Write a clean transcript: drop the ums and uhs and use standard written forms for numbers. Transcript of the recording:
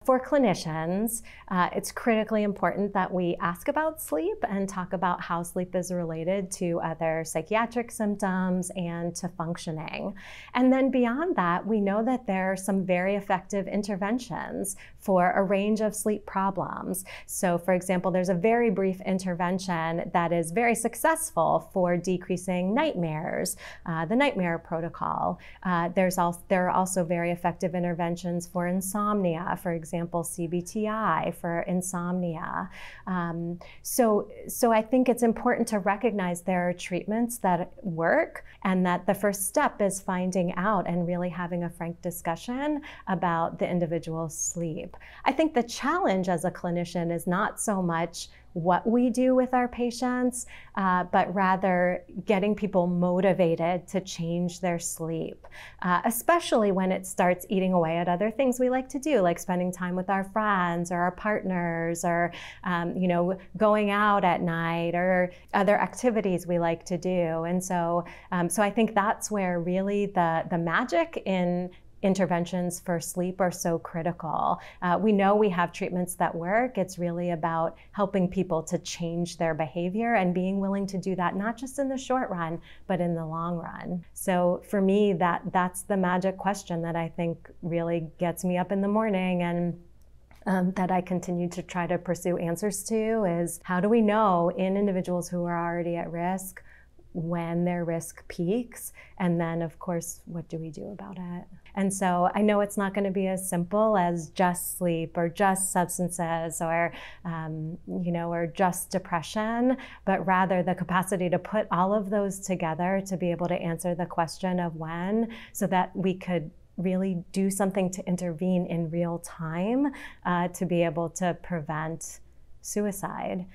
For clinicians, it's critically important that we ask about sleep and talk about how sleep is related to other psychiatric symptoms and to functioning. And then beyond that, we know that there are some very effective interventions for a range of sleep problems. So for example, there's a very brief intervention that is very successful for decreasing nightmares, the nightmare protocol. There are also very effective interventions for insomnia, for example, CBTI for insomnia. So I think it's important to recognize there are treatments that work, and that the first step is finding out and really having a frank discussion about the individual's sleep. I think the challenge as a clinician is not so much what we do with our patients, but rather getting people motivated to change their sleep, especially when it starts eating away at other things we like to do, like spending time with our friends or our partners, or going out at night, or other activities we like to do. And so I think that's where really the magic in interventions for sleep are so critical. We know we have treatments that work. It's really about helping people to change their behavior and being willing to do that, not just in the short run, but in the long run. So for me, that's the magic question that I think really gets me up in the morning, and that I continue to try to pursue answers to, is how do we know in individuals who are already at risk when their risk peaks? And then, of course, what do we do about it? And so I know it's not going to be as simple as just sleep or just substances or, or just depression, but rather the capacity to put all of those together to be able to answer the question of when, so that we could really do something to intervene in real time to be able to prevent suicide.